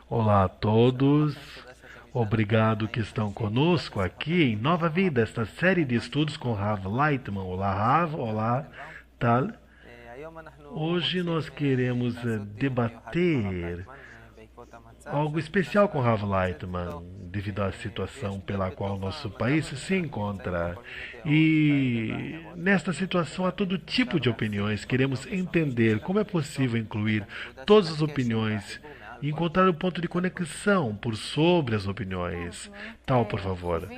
Olá a todos, obrigado que estão conosco aqui em Nova Vida, esta série de estudos com Rav Lightman. Olá Rav, olá Tal. Hoje nós queremos debater algo especial com Rav Lightman, devido à situação pela qual nosso país se encontra. E nesta situação há todo tipo de opiniões. Queremos entender como é possível incluir todas as opiniões e encontrar o ponto de conexão por sobre as opiniões. Tal, por favor.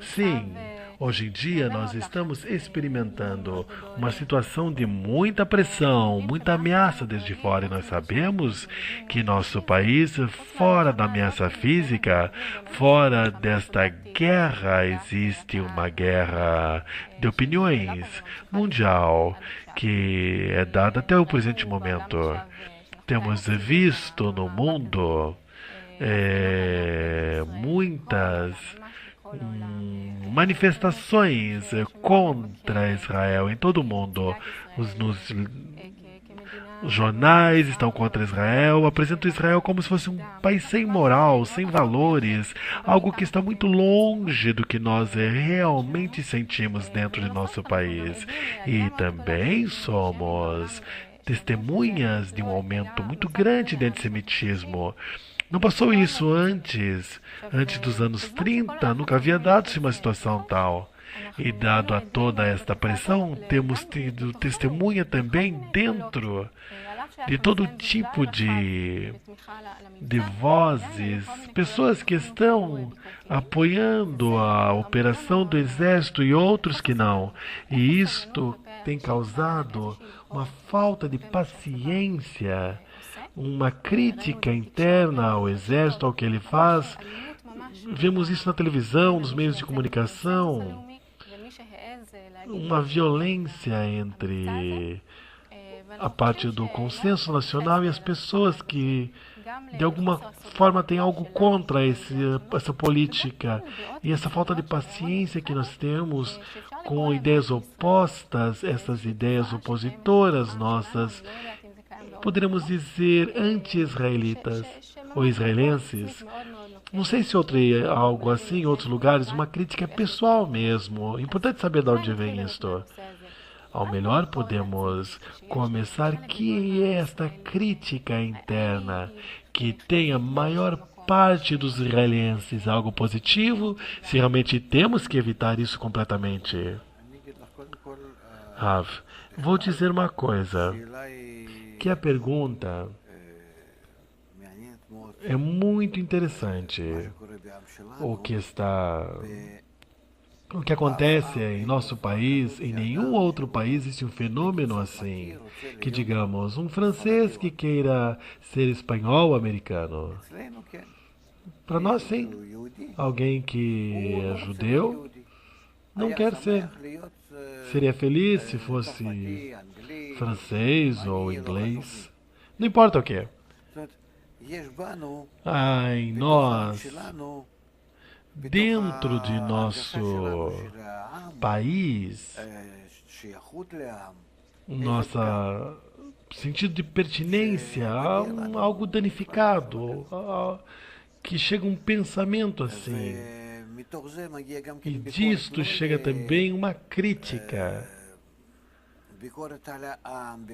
Sim, hoje em dia nós estamos experimentando uma situação de muita pressão, muita ameaça desde fora, e nós sabemos que nosso país, fora da ameaça física, fora desta guerra, existe uma guerra de opiniões mundial que é dada até o presente momento. Temos visto no mundo muitas manifestações contra Israel em todo o mundo. Os jornais estão contra Israel, apresentam Israel como se fosse um país sem moral, sem valores, algo que está muito longe do que nós realmente sentimos dentro de nosso país. E também somos testemunhas de um aumento muito grande de antissemitismo. Não passou isso antes. Antes dos anos 30, nunca havia dado-se uma situação tal. E dado a toda esta pressão, temos tido testemunha também dentro de todo tipo de vozes, pessoas que estão apoiando a operação do exército e outros que não. E isto tem causado uma falta de paciência, uma crítica interna ao exército, ao que ele faz. Vemos isso na televisão, nos meios de comunicação, uma violência entre a parte do consenso nacional e as pessoas que de alguma forma têm algo contra essa política, e essa falta de paciência que nós temos com ideias opostas, essas ideias opositoras nossas, poderíamos dizer anti-israelitas ou israelenses. Não sei se algo assim em outros lugares, uma crítica pessoal mesmo. Importante saber de onde vem isto. Ao melhor podemos começar que é esta crítica interna que tem a maior parte dos israelenses algo positivo, se realmente temos que evitar isso completamente. Rav, vou dizer uma coisa, que a pergunta é muito interessante. O que acontece em nosso país, em nenhum outro país existe um fenômeno assim, que digamos, um francês que queira ser espanhol ou americano. Para nós, sim. Alguém que é judeu não quer ser. Seria feliz se fosse francês ou inglês. Não importa o que. Em nós, dentro de nosso país, nosso sentido de pertinência há algo danificado, que chega um pensamento assim. E disto chega também uma crítica.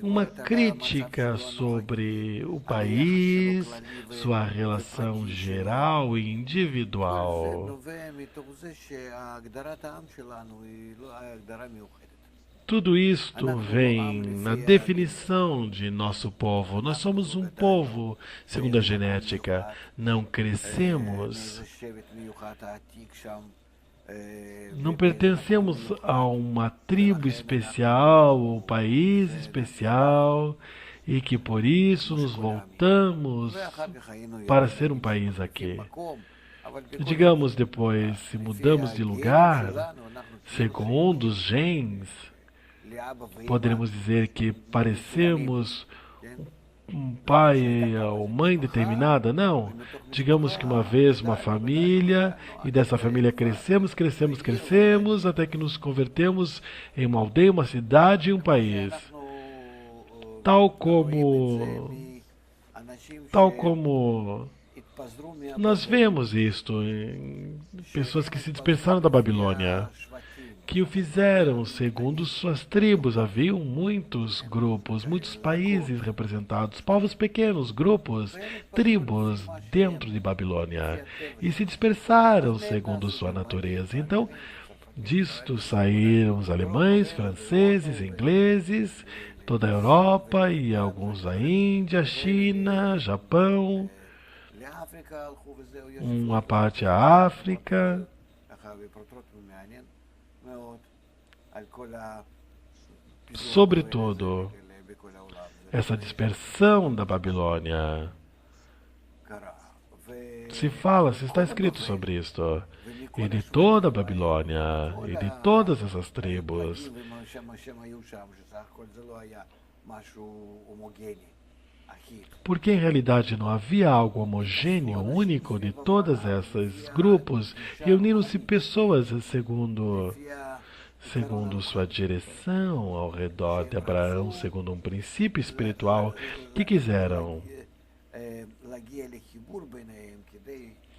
Uma crítica sobre o país, sua relação geral e individual. Tudo isto vem na definição de nosso povo. Nós somos um povo, segundo a genética. Não crescemos. Não pertencemos a uma tribo especial ou país especial, e que por isso nos voltamos para ser um país aqui. Digamos depois, se mudamos de lugar, segundo os genes, poderemos dizer que parecemos um pai ou mãe determinada, não. Digamos que uma vez uma família, e dessa família crescemos, até que nos convertemos em uma aldeia, uma cidade e um país. Tal como Nós vemos isto em pessoas que se dispersaram da Babilônia, que o fizeram segundo suas tribos. Haviam muitos grupos, muitos países representados, povos pequenos, grupos, tribos dentro de Babilônia, e se dispersaram segundo sua natureza. Então, disto saíram os alemães, franceses, ingleses, toda a Europa e alguns da Índia, China, Japão, uma parte a África. Sobretudo, essa dispersão da Babilônia. Se está escrito sobre isto. E de toda a Babilônia, e de todas essas tribos. Porque em realidade não havia algo homogêneo, único de todos esses grupos, e uniram-se pessoas segundo sua direção ao redor de Abraão, segundo um princípio espiritual, que quiseram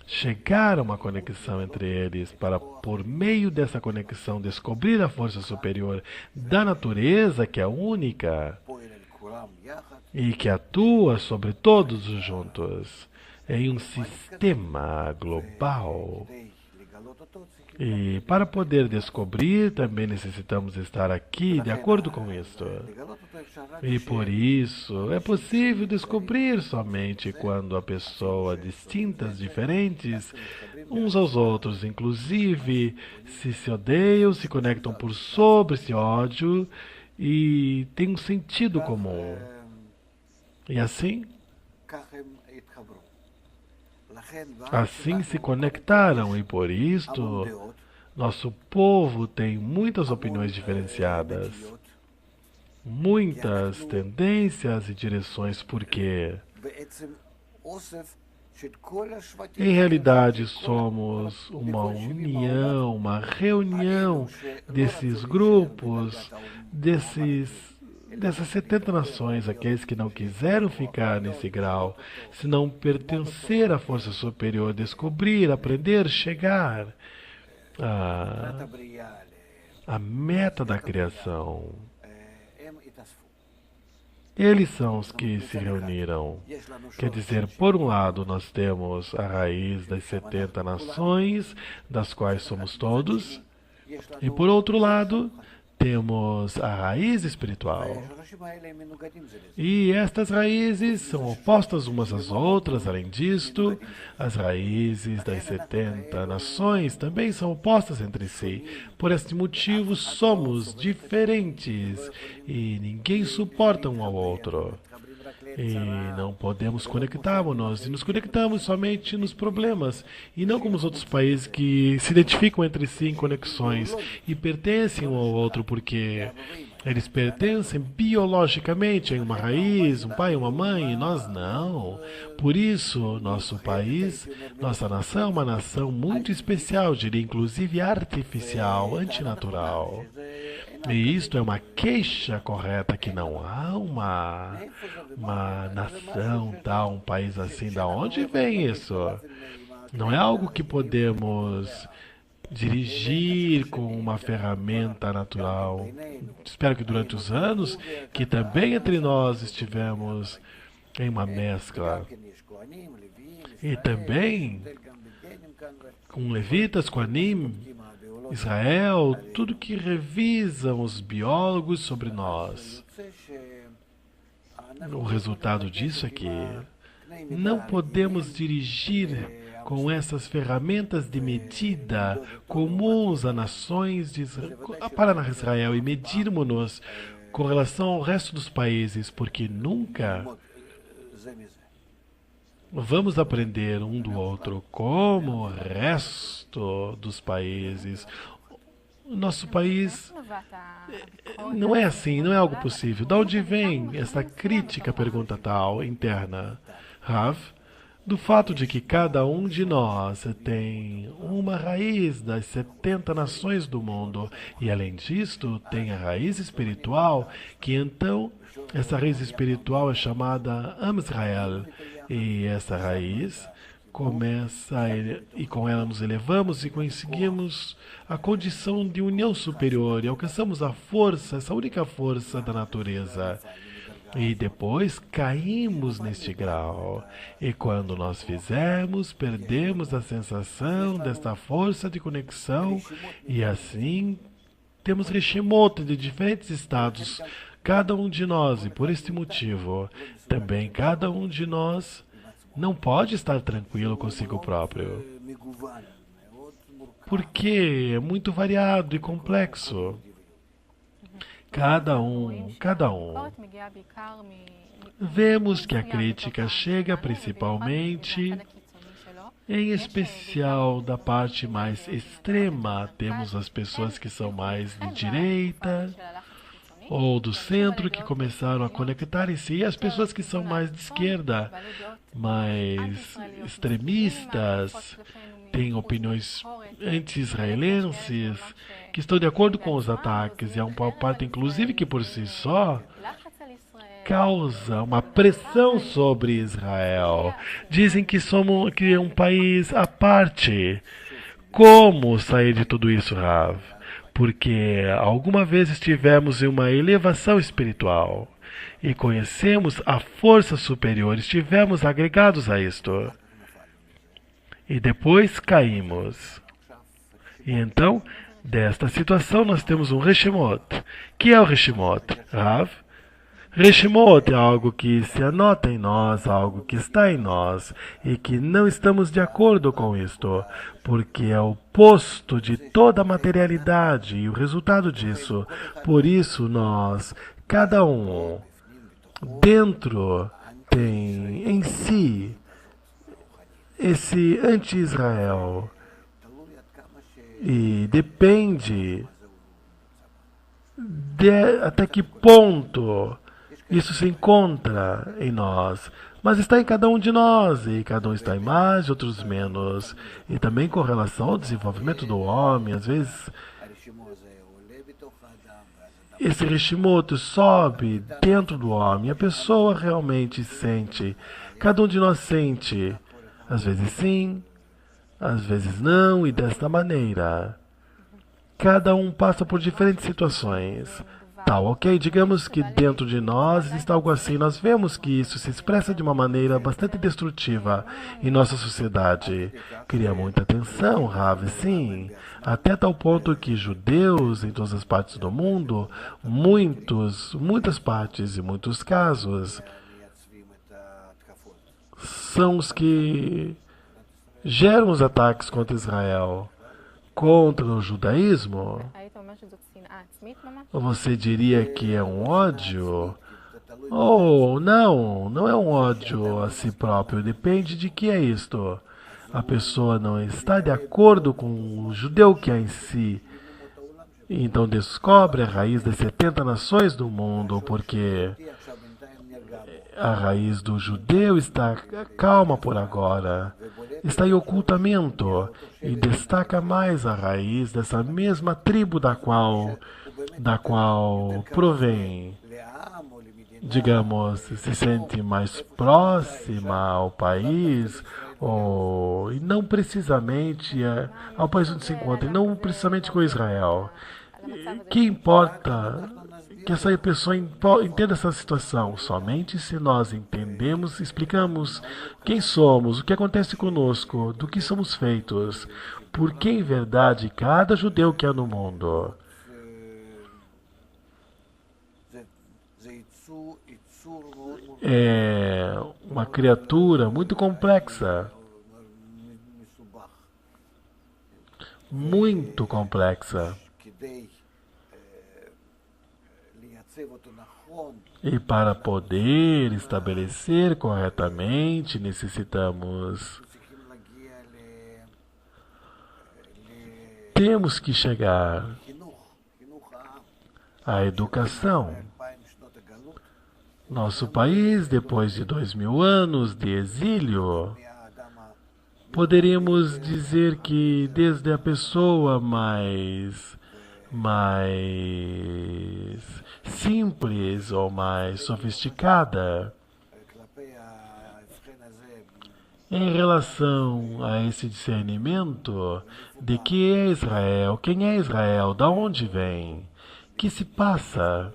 chegar a uma conexão entre eles para, por meio dessa conexão, descobrir a força superior da natureza, que é única e que atua sobre todos os juntos em um sistema global. E para poder descobrir, também necessitamos estar aqui de acordo com isto. E por isso, é possível descobrir somente quando a pessoa, distintas, diferentes, uns aos outros, inclusive, se odeiam, se conectam por sobre esse ódio e têm um sentido comum. E assim se conectaram, e por isto nosso povo tem muitas opiniões diferenciadas, muitas tendências e direções, porque em realidade somos uma união, uma reunião desses grupos, dessas 70 nações, aqueles que não quiseram ficar nesse grau, se não pertencer à força superior, descobrir, aprender, chegar à meta da criação. Eles são os que se reuniram. Quer dizer, por um lado, nós temos a raiz das 70 nações, das quais somos todos, e por outro lado, temos a raiz espiritual. E estas raízes são opostas umas às outras. Além disto, as raízes das 70 nações também são opostas entre si. Por este motivo, somos diferentes e ninguém suporta um ao outro. E não podemos conectar-nos, e nos conectamos somente nos problemas, e não como os outros países que se identificam entre si em conexões e pertencem um ao outro porque eles pertencem biologicamente a uma raiz, um pai e uma mãe, e nós não. Por isso, nosso país, nossa nação é uma nação muito especial, diria inclusive artificial, antinatural. E isto é uma queixa correta, que não há uma nação tal, um país assim. Da onde vem isso? Não é algo que podemos dirigir com uma ferramenta natural. Espero que durante os anos, que também entre nós estivemos em uma mescla. E também com levitas, com Anim, Israel, tudo que revisam os biólogos sobre nós. O resultado disso é que não podemos dirigir com essas ferramentas de medida comuns a nações para Israel e medirmos-nos com relação ao resto dos países, porque nunca vamos aprender um do outro como o resto dos países. Nosso país não é assim, não é algo possível. De onde vem essa crítica, pergunta tal, interna? Rav, do fato de que cada um de nós tem uma raiz das 70 nações do mundo, e além disto tem a raiz espiritual, que então essa raiz espiritual é chamada Am Israel, e essa raiz e com ela nos elevamos e conseguimos a condição de união superior e alcançamos a força, essa única força da natureza. E depois caímos neste grau. E quando nós fizermos, perdemos a sensação desta força de conexão e assim temos Rishimoto de diferentes estados, cada um de nós, e por este motivo, também cada um de nós não pode estar tranquilo consigo próprio. Porque é muito variado e complexo. Cada um. Vemos que a crítica chega principalmente, em especial da parte mais extrema. Temos as pessoas que são mais de direita ou do centro que começaram a conectar em si, e as pessoas que são mais de esquerda, mais extremistas, têm opiniões anti-israelenses, que estão de acordo com os ataques, e há uma parte, inclusive, que por si só causa uma pressão sobre Israel. Dizem que que é um país à parte. Como sair de tudo isso, Rav? Porque alguma vez estivemos em uma elevação espiritual e conhecemos a força superior, estivemos agregados a isto. E depois caímos. E então, desta situação, nós temos um Reshimot. Que é o Reshimot, Rav? Reshimot é algo que se anota em nós, algo que está em nós, e que não estamos de acordo com isto, porque é o oposto de toda a materialidade e o resultado disso. Por isso nós, cada um, dentro, tem em si esse anti-Israel. E depende até que ponto isso se encontra em nós, mas está em cada um de nós, e cada um está em mais, outros menos. E também com relação ao desenvolvimento do homem, às vezes esse Rishimoto sobe dentro do homem, a pessoa realmente sente, cada um de nós sente, às vezes sim, às vezes não, e desta maneira. Cada um passa por diferentes situações. Tal, ok? Digamos que dentro de nós está algo assim. Nós vemos que isso se expressa de uma maneira bastante destrutiva em nossa sociedade. Cria muita tensão, Rav, sim. Até tal ponto que judeus em todas as partes do mundo, muitas partes e muitos casos, são os que geram os ataques contra Israel, contra o judaísmo. Você diria que é um ódio? Oh, não é um ódio a si próprio. Depende de que é isto. A pessoa não está de acordo com o judeu que há em si. Então descobre a raiz das 70 nações do mundo, porque a raiz do judeu está calma por agora. Está em ocultamento e destaca mais a raiz dessa mesma tribo da qual provém, digamos, se sente mais próxima ao país, e não precisamente ao país onde se encontra, e não precisamente com Israel. Que importa que essa pessoa entenda essa situação? Somente se nós entendemos, explicamos quem somos, o que acontece conosco, do que somos feitos, porque em verdade cada judeu que há no mundo é uma criatura muito complexa. Muito complexa. E para poder estabelecer corretamente, temos que chegar à educação. Nosso país, depois de 2000 anos de exílio, poderíamos dizer que desde a pessoa mais simples ou mais sofisticada, Em relação a esse discernimento de que é Israel, quem é Israel, da onde vem, que se passa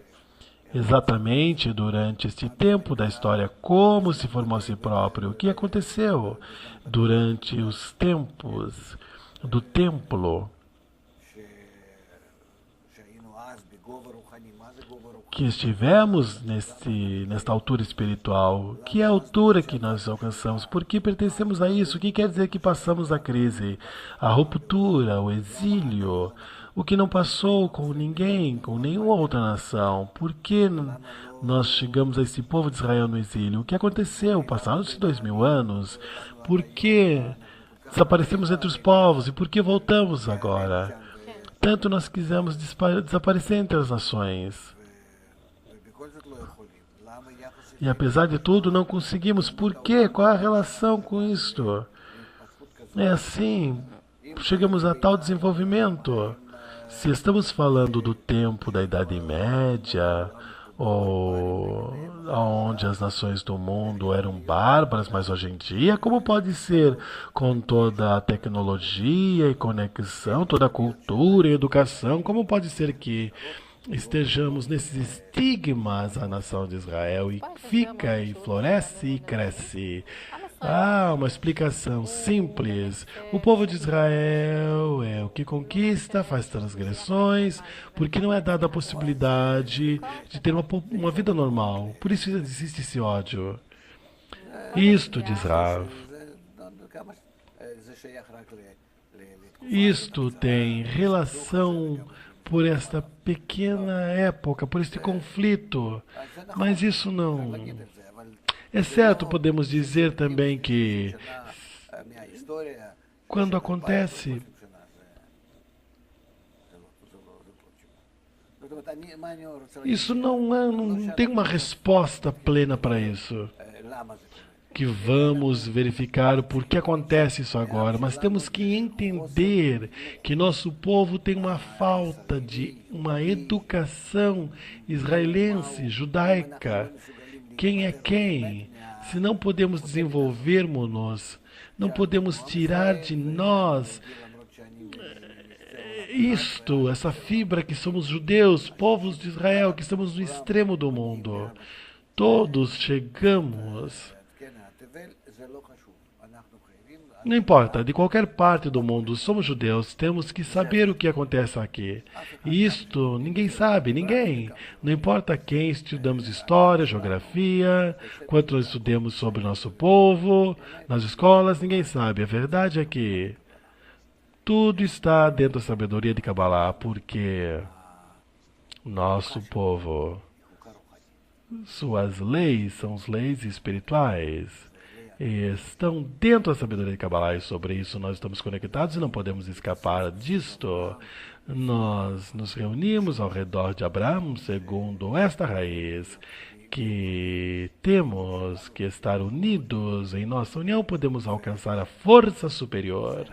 exatamente durante este tempo da história, como se formou a si próprio, o que aconteceu durante os tempos do templo, que estivemos nesta altura espiritual. Que é a altura que nós alcançamos? Por que pertencemos a isso? O que quer dizer que passamos a crise, a ruptura, o exílio? O que não passou com ninguém, com nenhuma outra nação? Por que nós chegamos a esse povo de Israel no exílio? O que aconteceu? Passaram-se 2000 anos. Por que desaparecemos entre os povos? E por que voltamos agora? Tanto nós quisemos desaparecer entre as nações. E apesar de tudo, não conseguimos. Por quê? Qual é a relação com isto? É assim, chegamos a tal desenvolvimento. Se estamos falando do tempo da Idade Média, ou onde as nações do mundo eram bárbaras, mas hoje em dia, como pode ser com toda a tecnologia e conexão, toda a cultura e educação, como pode ser que estejamos nesses estigmas a nação de Israel e fica e floresce e cresce? Ah, uma explicação simples. O povo de Israel é o que conquista, faz transgressões, porque não é dada a possibilidade de ter uma vida normal. Por isso existe esse ódio. Isto, diz Rav, isto tem relação por esta pequena época, por este conflito. Mas isso não. É certo, podemos dizer também que quando acontece, isso não tem uma resposta plena para isso. Que vamos verificar o porquê acontece isso agora, mas temos que entender que nosso povo tem uma falta de uma educação israelense, judaica. Quem é quem? Se não podemos desenvolvermos-nos, não podemos tirar de nós isto, essa fibra que somos judeus, povos de Israel, que estamos no extremo do mundo. Todos chegamos. Não importa, de qualquer parte do mundo, somos judeus, temos que saber o que acontece aqui. E isto ninguém sabe, ninguém. Não importa quem estudamos história, geografia, quanto nós estudemos sobre nosso povo, nas escolas, ninguém sabe. A verdade é que tudo está dentro da sabedoria de Kabbalah, porque nosso povo, suas leis são as leis espirituais. Estão dentro da sabedoria de Kabbalah e sobre isso nós estamos conectados e não podemos escapar disto. Nós nos reunimos ao redor de Abraão segundo esta raiz, que temos que estar unidos. Em nossa união podemos alcançar a força superior.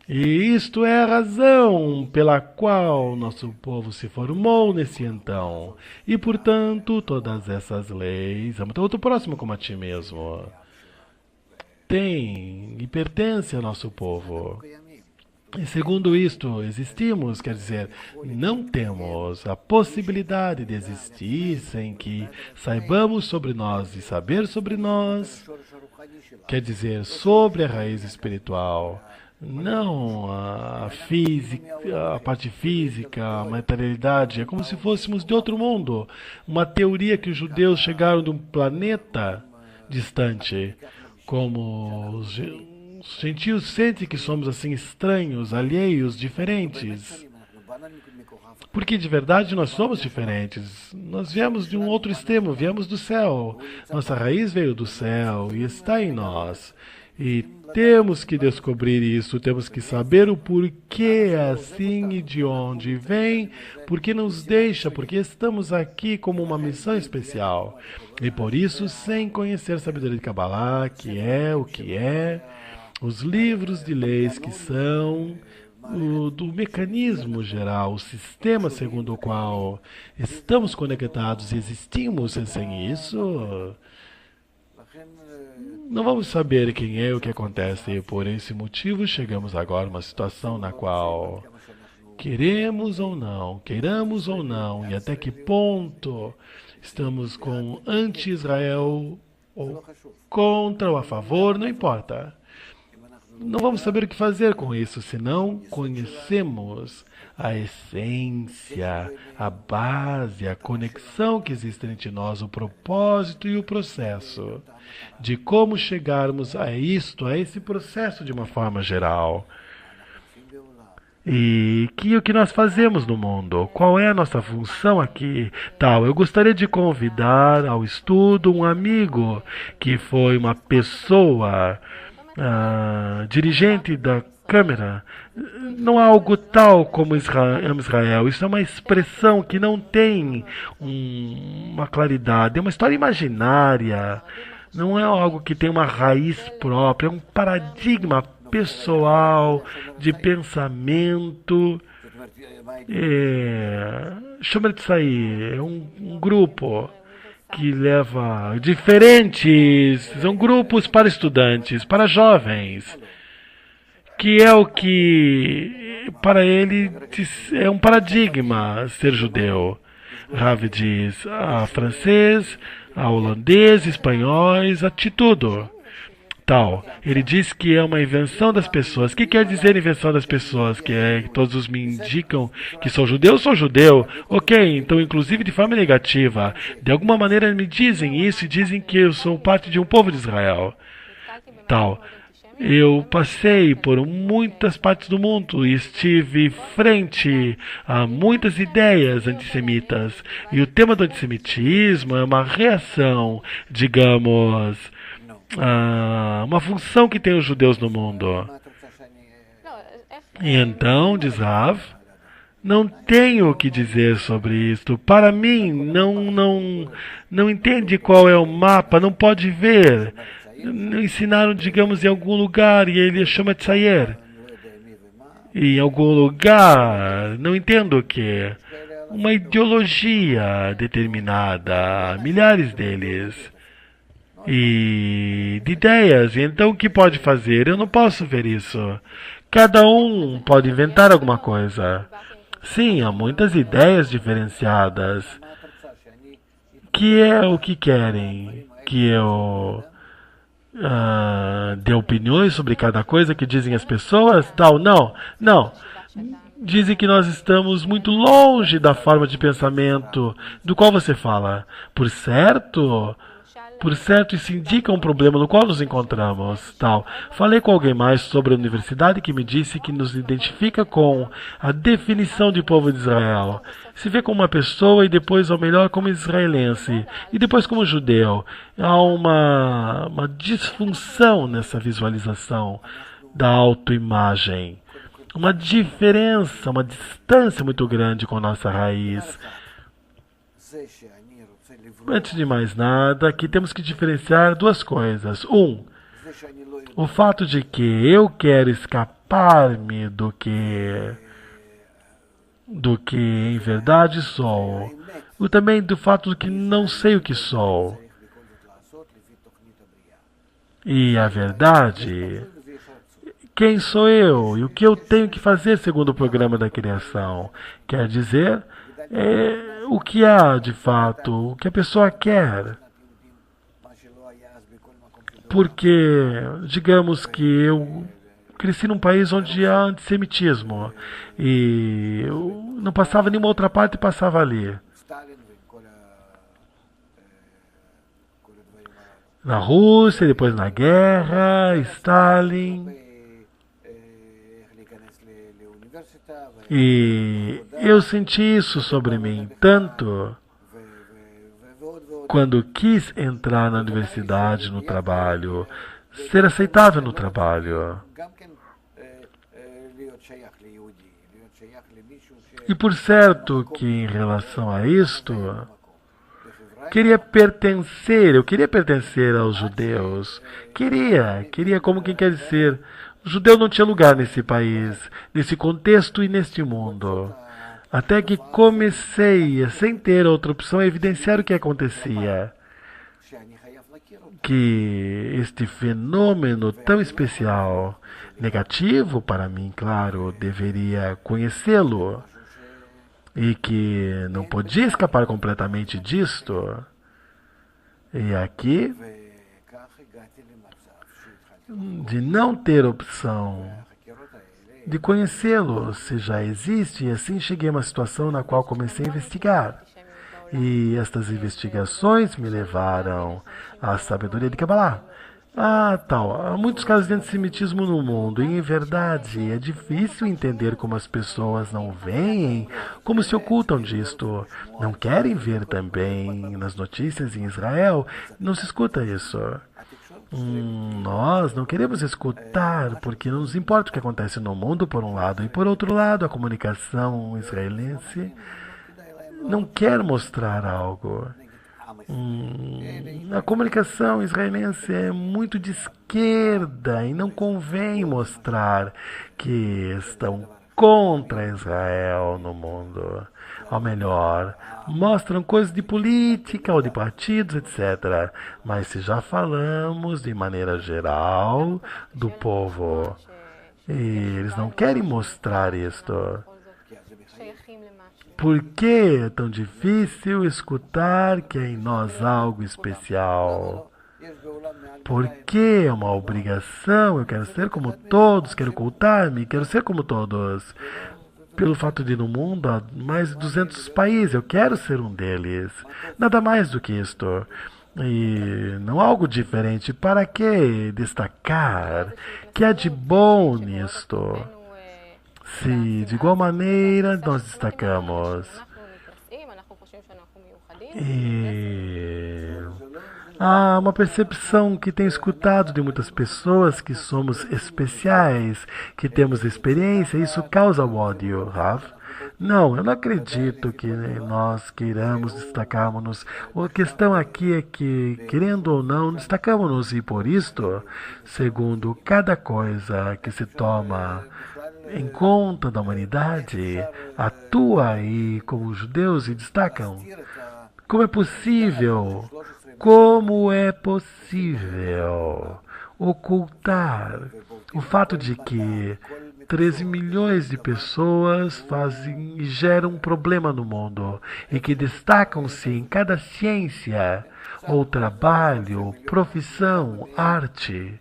E isto é a razão pela qual nosso povo se formou nesse então. E, portanto, todas essas leis, ama o próximo como a ti mesmo, tem e pertence ao nosso povo. E segundo isto, existimos, quer dizer, não temos a possibilidade de existir sem que saibamos sobre nós e saber sobre nós, quer dizer, sobre a raiz espiritual. Não a física, a parte física, a materialidade. É como se fôssemos de outro mundo. Uma teoria que os judeus chegaram de um planeta distante. Como os gentios sentem que somos assim estranhos, alheios, diferentes. Porque de verdade nós somos diferentes. Nós viemos de um outro extremo, viemos do céu. Nossa raiz veio do céu e está em nós. E temos que descobrir isso, temos que saber o porquê é assim e de onde vem, porque nos deixa, porque estamos aqui como uma missão especial. E por isso, sem conhecer a sabedoria de Kabbalah, que é o que é, os livros de leis que são do mecanismo geral, o sistema segundo o qual estamos conectados e existimos, sem isso, Não vamos saber quem é o que acontece, e por esse motivo chegamos agora a uma situação na qual queiramos ou não, e até que ponto estamos com anti-Israel ou contra ou a favor, não importa. Não vamos saber o que fazer com isso se não conhecemos a essência, a base, a conexão que existe entre nós, o propósito e o processo de como chegarmos a isto, a esse processo de uma forma geral. E o que nós fazemos no mundo? Qual é a nossa função aqui? Tal, eu gostaria de convidar ao estudo um amigo que foi uma pessoa dirigente da Câmara. Não há algo tal como Israel. Isso é uma expressão que não tem uma claridade. É uma história imaginária. Não é algo que tem uma raiz própria. É um paradigma pessoal de pensamento. Chama de sair. É um grupo que leva diferentes, são grupos para estudantes, para jovens, que é o que para ele é um paradigma ser judeu. Rav diz francês, holandês, espanhóis, tudo. Tal. Ele diz que é uma invenção das pessoas. O que quer dizer invenção das pessoas? Que todos me indicam que sou judeu? Ok, então inclusive de forma negativa. De alguma maneira me dizem isso e dizem que eu sou parte de um povo de Israel. Tal. Eu passei por muitas partes do mundo e estive frente a muitas ideias antissemitas. E o tema do antissemitismo é uma reação, digamos, uma função que tem os judeus no mundo. E então, diz Rav, não tenho o que dizer sobre isto. Para mim, não entende qual é o mapa, não pode ver. Ensinaram, digamos, em algum lugar e ele chama de Tsayer. Em algum lugar, não entendo o que. Uma ideologia determinada, milhares deles. E de ideias. E então o que pode fazer? Eu não posso ver isso. Cada um pode inventar alguma coisa. Sim, há muitas ideias diferenciadas. Que é o que querem? Que eu dê opiniões sobre cada coisa que dizem as pessoas? Tal, não. Dizem que nós estamos muito longe da forma de pensamento do qual você fala. Por certo, isso indica um problema no qual nos encontramos. Tal. Falei com alguém mais sobre a universidade que me disse que nos identifica com a definição de povo de Israel. Se vê como uma pessoa e depois, ou melhor, como israelense. E depois como judeu. Há uma disfunção nessa visualização da autoimagem. Uma diferença, uma distância muito grande com a nossa raiz. Antes de mais nada, aqui temos que diferenciar duas coisas. O fato de que eu quero escapar-me do que em verdade sou. E também do fato de que não sei o que sou. E a verdade, quem sou eu e o que eu tenho que fazer segundo o programa da criação. Quer dizer, o que há de fato, o que a pessoa quer. Porque, digamos que eu cresci num país onde há antissemitismo e eu não passava nenhuma outra parte e passava ali. Na Rússia, depois na guerra, Stalin. E eu senti isso sobre mim tanto quando quis entrar na universidade, no trabalho, ser aceitável no trabalho. E por certo que em relação a isto, eu queria pertencer aos judeus. Queria como quem quer dizer. O judeu não tinha lugar nesse país, nesse contexto e neste mundo. Até que comecei, sem ter outra opção, a evidenciar o que acontecia. que este fenômeno tão especial, negativo para mim, claro, deveria conhecê-lo e que não podia escapar completamente disto. E aqui, de não ter opção de conhecê-lo, se já existe, e assim cheguei a uma situação na qual comecei a investigar. E estas investigações me levaram à sabedoria de Kabbalah. Há muitos casos de antissemitismo no mundo, e em verdade é difícil entender como as pessoas não veem, como se ocultam disto. Não querem ver também nas notícias em Israel, não se escuta isso. Nós não queremos escutar, porque não nos importa o que acontece no mundo, por um lado, e por outro lado, a comunicação israelense não quer mostrar algo. A comunicação israelense é muito de esquerda e não convém mostrar que estão contra Israel no mundo. Ou melhor, mostram coisas de política ou de partidos, etc. Mas se já falamos de maneira geral do povo, e eles não querem mostrar isto. Por que é tão difícil escutar que é em nós algo especial? Por que é uma obrigação? Eu quero ser como todos, quero ocultar-me, quero ser como todos. Pelo fato de no mundo há mais de 200 países, eu quero ser um deles. Nada mais do que isto. E não algo diferente. Para que destacar? Que há de bom nisto? Se de igual maneira nós destacamos. E há uma percepção que tenho escutado de muitas pessoas que somos especiais, que temos experiência, isso causa o ódio, Rav. Não, eu não acredito que nós queiramos destacarmos-nos. A questão aqui é que, querendo ou não, destacamos-nos e por isto, segundo cada coisa que se toma em conta da humanidade, atua aí como os judeus e destacam. Como é possível? Como é possível ocultar o fato de que 13 milhões de pessoas fazem e geram um problema no mundo e que destacam-se em cada ciência ou trabalho, profissão, arte?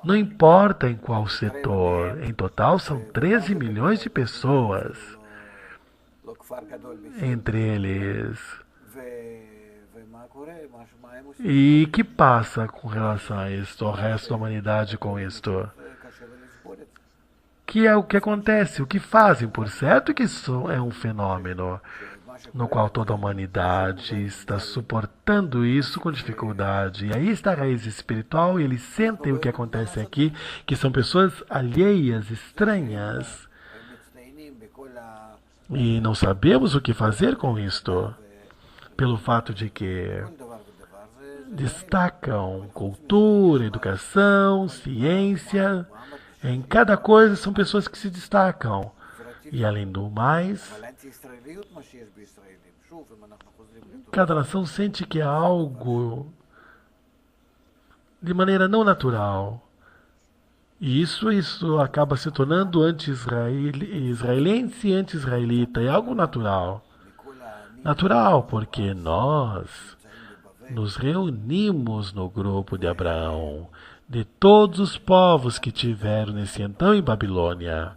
Não importa em qual setor, em total são 13 milhões de pessoas. Entre eles. E que passa com relação a isto, ao resto da humanidade com isto? Que é o que acontece, o que fazem, por certo que isso é um fenômeno no qual toda a humanidade está suportando isso com dificuldade. E aí está a raiz espiritual e eles sentem o que acontece aqui, que são pessoas alheias, estranhas. E não sabemos o que fazer com isto, pelo fato de que destacam cultura, educação, ciência. Em cada coisa são pessoas que se destacam. E além do mais, cada nação sente que é algo de maneira não natural. E isso acaba se tornando anti-israelense e anti-israelita. É algo natural. Natural, porque nós nos reunimos no grupo de Abraão, de todos os povos que tiveram nesse então em Babilônia.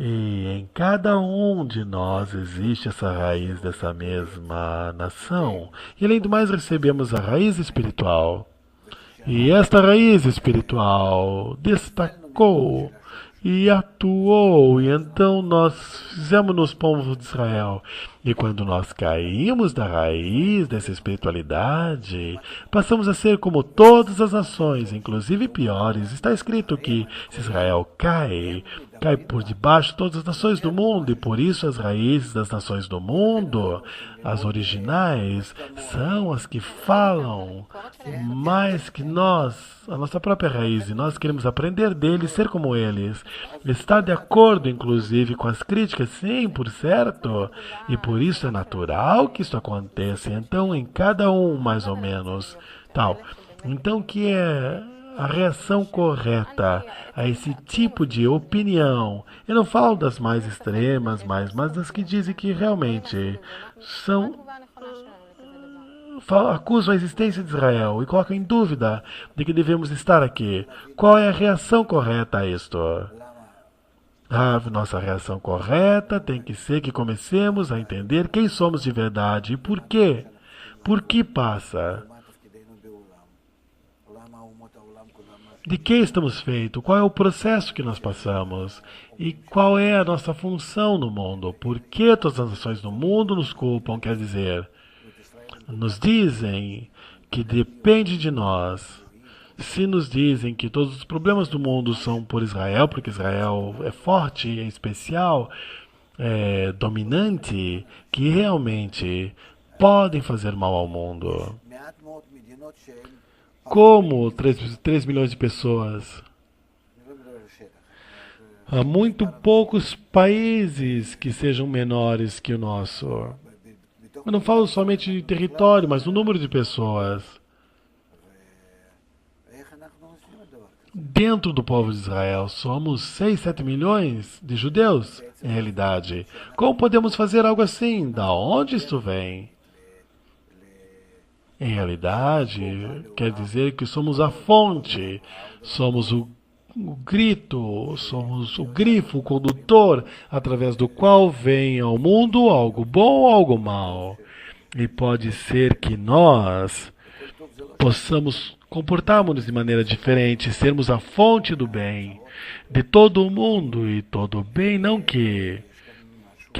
E em cada um de nós existe essa raiz dessa mesma nação. E além do mais, recebemos a raiz espiritual. E esta raiz espiritual destacou e atuou, e então nós fizemos-nos povos de Israel. E quando nós caímos da raiz dessa espiritualidade, passamos a ser como todas as nações, inclusive piores. Está escrito que se Israel cai por debaixo de todas as nações do mundo, e por isso as raízes das nações do mundo, as originais, são as que falam mais que nós, a nossa própria raiz, e nós queremos aprender deles, ser como eles, estar de acordo, inclusive, com as críticas, sim, por certo, e por por isso é natural que isso aconteça. Então, em cada um, mais ou menos, tal. Então, que é a reação correta a esse tipo de opinião? Eu não falo das mais extremas, mas das que dizem que realmente são acusam a existência de Israel e colocam em dúvida de que devemos estar aqui. Qual é a reação correta a isto? A nossa reação correta tem que ser que comecemos a entender quem somos de verdade e por quê. Por que passa? De que estamos feitos? Qual é o processo que nós passamos? E qual é a nossa função no mundo? Por que todas as nações do mundo nos culpam? Quer dizer, nos dizem que depende de nós. Se nos dizem que todos os problemas do mundo são por Israel, porque Israel é forte, é especial, é dominante, que realmente podem fazer mal ao mundo. Como 3 milhões de pessoas? Há muito poucos países que sejam menores que o nosso. Eu não falo somente de território, mas do número de pessoas. Dentro do povo de Israel, somos 6, 7 milhões de judeus, em realidade. Como podemos fazer algo assim? Da onde isto vem? Em realidade, quer dizer que somos a fonte, somos o grito, somos o grifo, o condutor, através do qual vem ao mundo algo bom ou algo mal. E pode ser que nós possamos comportarmos-nos de maneira diferente, sermos a fonte do bem de todo o mundo, e todo o bem não que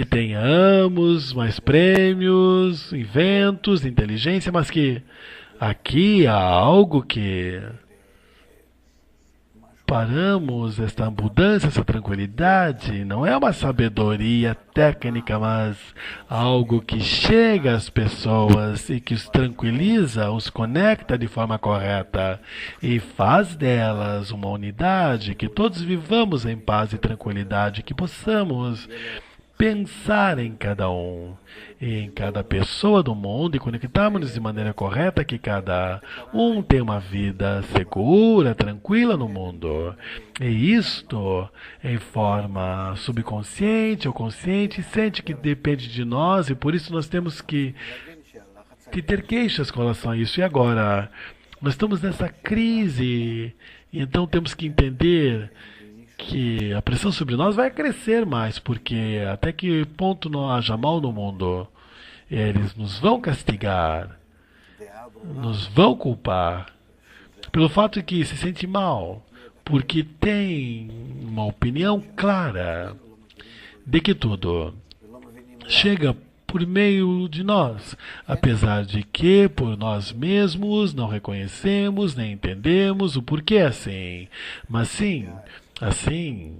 tenhamos mais prêmios, inventos, inteligência, mas que aqui há algo que paramos esta mudança, essa tranquilidade. Não é uma sabedoria técnica, mas algo que chega às pessoas e que os tranquiliza, os conecta de forma correta e faz delas uma unidade, que todos vivamos em paz e tranquilidade, que possamos pensar em cada um, em cada pessoa do mundo e conectarmos de maneira correta, que cada um tem uma vida segura, tranquila no mundo. E isto, em forma subconsciente ou consciente, sente que depende de nós, e por isso nós temos que ter queixas com relação a isso. E agora, nós estamos nessa crise, e então temos que entender que a pressão sobre nós vai crescer mais, porque até que ponto não haja mal no mundo, eles nos vão castigar, nos vão culpar, pelo fato de que se sente mal, porque tem uma opinião clara de que tudo chega por meio de nós, apesar de que por nós mesmos não reconhecemos nem entendemos o porquê assim, mas sim, assim,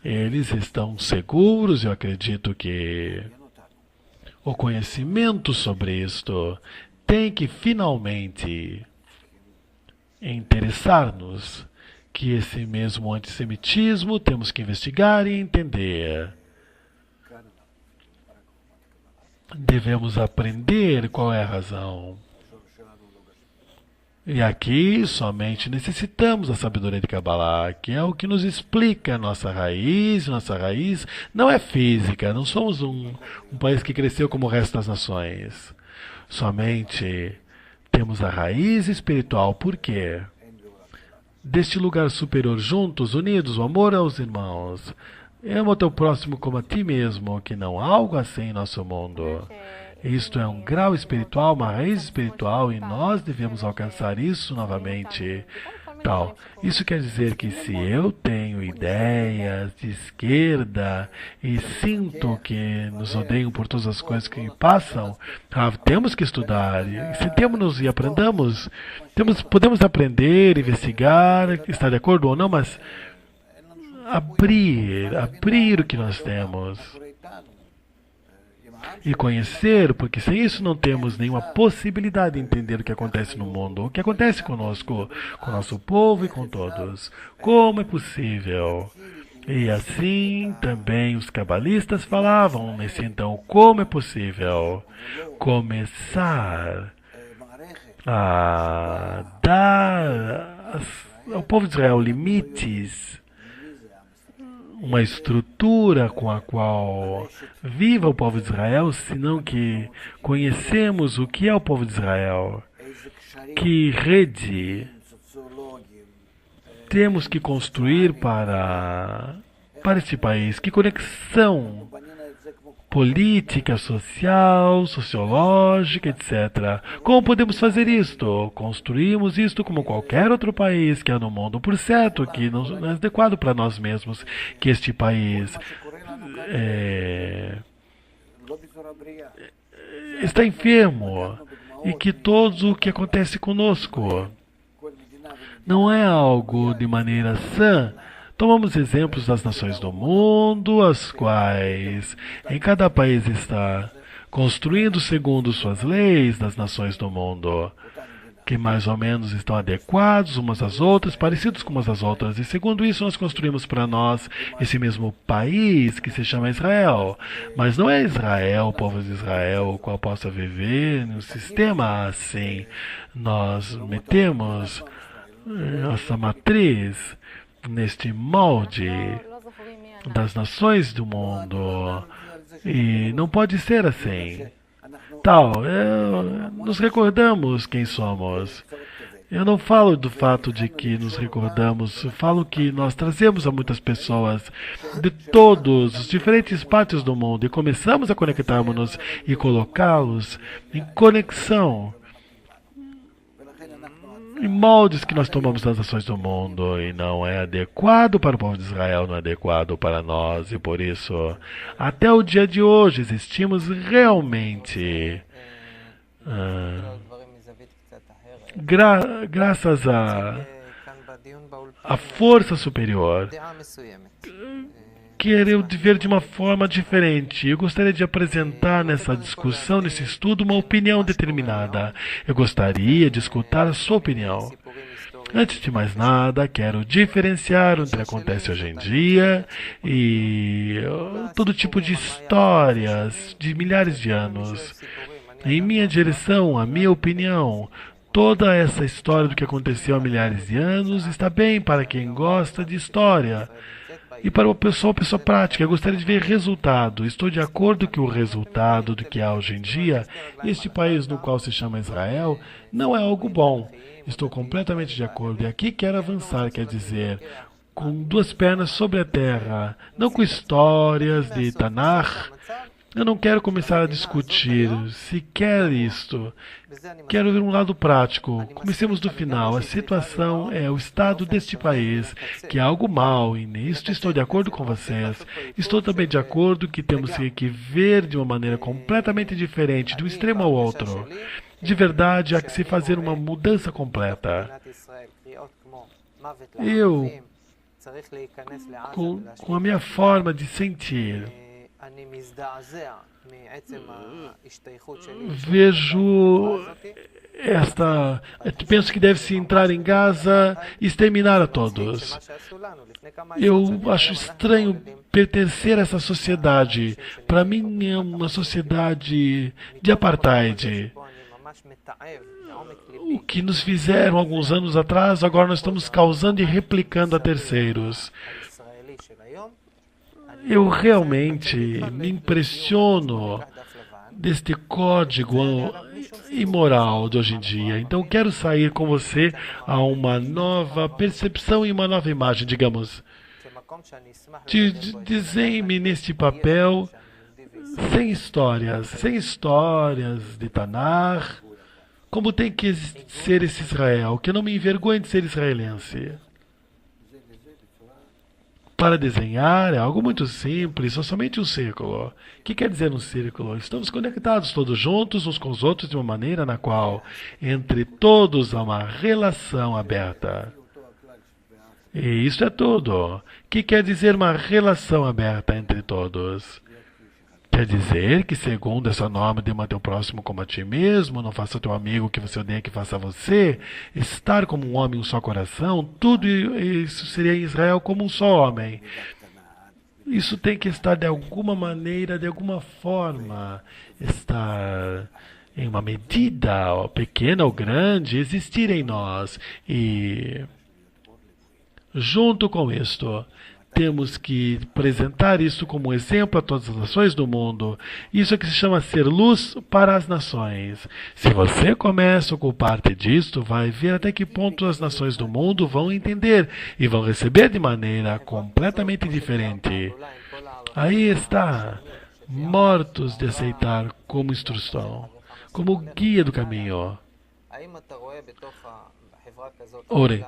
eles estão seguros. Eu acredito que o conhecimento sobre isto tem que finalmente interessar-nos, que esse mesmo antissemitismo temos que investigar e entender. Devemos aprender qual é a razão. E aqui somente necessitamos da sabedoria de Kabbalah, que é o que nos explica a nossa raiz. Nossa raiz não é física, não somos um país que cresceu como o resto das nações. Somente temos a raiz espiritual. Por quê? Deste lugar superior, juntos, unidos, o amor aos irmãos. Ama o teu próximo como a ti mesmo, que não há algo assim em nosso mundo. Isto é um grau espiritual, uma raiz espiritual, e nós devemos alcançar isso novamente. Isso quer dizer que se eu tenho ideias de esquerda e sinto que nos odeiam por todas as coisas que me passam, temos que estudar. Sentemos-nos e aprendamos. Podemos aprender, investigar, estar de acordo ou não, mas abrir o que nós temos. E conhecer, porque sem isso não temos nenhuma possibilidade de entender o que acontece no mundo, o que acontece conosco, com o nosso povo e com todos. Como é possível E assim também os cabalistas falavam nesse então, como é possível começar a dar ao povo de Israel limites, uma estrutura com a qual viva o povo de Israel, senão que conhecemos o que é o povo de Israel, que rede temos que construir para este país, que conexão política, social, sociológica, etc. Como podemos fazer isto? Construímos isto como qualquer outro país que há no mundo. Por certo que não é adequado para nós mesmos que este país está enfermo e que tudo o que acontece conosco não é algo de maneira sã. Tomamos exemplos das nações do mundo, as quais em cada país está construindo segundo suas leis das nações do mundo, que mais ou menos estão adequados umas às outras, parecidos com umas às outras, e segundo isso nós construímos para nós esse mesmo país que se chama Israel. Mas não é Israel, o povo de Israel, o qual possa viver num sistema assim. Nós metemos nossa matriz neste molde das nações do mundo. E não pode ser assim. Nos recordamos quem somos. Eu não falo do fato de que nos recordamos, eu falo que nós trazemos a muitas pessoas de todos os diferentes partes do mundo e começamos a conectarmos-nos e colocá-los em conexão em moldes que nós tomamos das nações do mundo, e não é adequado para o povo de Israel, não é adequado para nós, e por isso, até o dia de hoje, existimos realmente graças à força superior, querer ver de uma forma diferente. Eu gostaria de apresentar nessa discussão, nesse estudo, uma opinião determinada. Eu gostaria de escutar a sua opinião. Antes de mais nada, quero diferenciar o que acontece hoje em dia e todo tipo de histórias de milhares de anos. Em minha direção, a minha opinião, toda essa história do que aconteceu há milhares de anos está bem para quem gosta de história. E para uma pessoa prática, eu gostaria de ver resultado. Estou de acordo que o resultado do que há hoje em dia, este país no qual se chama Israel, não é algo bom. Estou completamente de acordo. E aqui quero avançar, quer dizer, com duas pernas sobre a terra, não com histórias de Tanakh. Eu não quero começar a discutir sequer isto. Quero ver um lado prático. Comecemos do final. A situação é o estado deste país, que é algo mal, e nisto estou de acordo com vocês. Estou também de acordo que temos que ver de uma maneira completamente diferente, de um extremo ao outro. De verdade, há que se fazer uma mudança completa. Eu, com a minha forma de sentir, vejo penso que deve-se entrar em Gaza e exterminar a todos. Eu acho estranho pertencer a essa sociedade. Para mim é uma sociedade de apartheid. O que nos fizeram alguns anos atrás, agora nós estamos causando e replicando a terceiros. Eu realmente me impressiono deste código imoral de hoje em dia. Então quero sair com você a uma nova percepção e uma nova imagem, digamos. Desenhe-me neste papel sem histórias de Tanakh, como tem que ser esse Israel, que eu não me envergonhe de ser israelense. Para desenhar é algo muito simples, só somente um círculo. O que quer dizer um círculo? Estamos conectados todos juntos uns com os outros de uma maneira na qual entre todos há uma relação aberta. E isso é tudo. O que quer dizer uma relação aberta entre todos? Quer dizer que, segundo essa norma de amar teu próximo como a ti mesmo, não faça teu amigo que você odeia que faça a você, estar como um homem, um só coração, tudo isso seria em Israel como um só homem. Isso tem que estar de alguma maneira, de alguma forma, estar em uma medida, ó, pequena ou grande, existir em nós. E junto com isto, temos que apresentar isso como exemplo a todas as nações do mundo. Isso é que se chama ser luz para as nações. Se você começa a ocupar parte disto, vai ver até que ponto as nações do mundo vão entender e vão receber de maneira completamente diferente. Aí está, mortos de aceitar como instrução, como guia do caminho. Ore,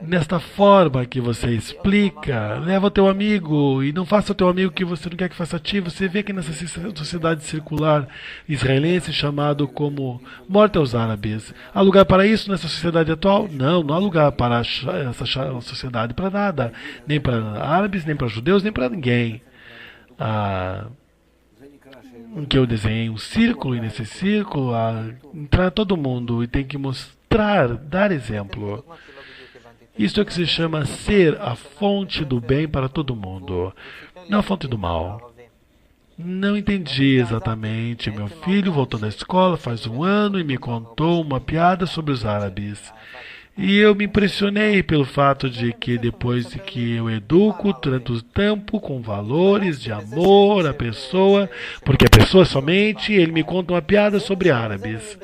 nesta forma que você explica, leva o teu amigo e não faça o teu amigo que você não quer que faça a ti. Você vê que nessa sociedade circular israelense chamado como morte aos árabes, há lugar para isso nessa sociedade atual? Não, não há lugar para essa sociedade, para nada. Nem para árabes, nem para judeus, nem para ninguém. Em que eu desenhei um círculo e nesse círculo entrar todo mundo e tem que mostrar, dar exemplo. Isto é que se chama ser a fonte do bem para todo mundo, não a fonte do mal. Não entendi exatamente. Meu filho voltou da escola faz um ano e me contou uma piada sobre os árabes. E eu me impressionei pelo fato de que depois de que eu educo tanto tempo com valores de amor à pessoa, porque a pessoa somente, ele me conta uma piada sobre árabes.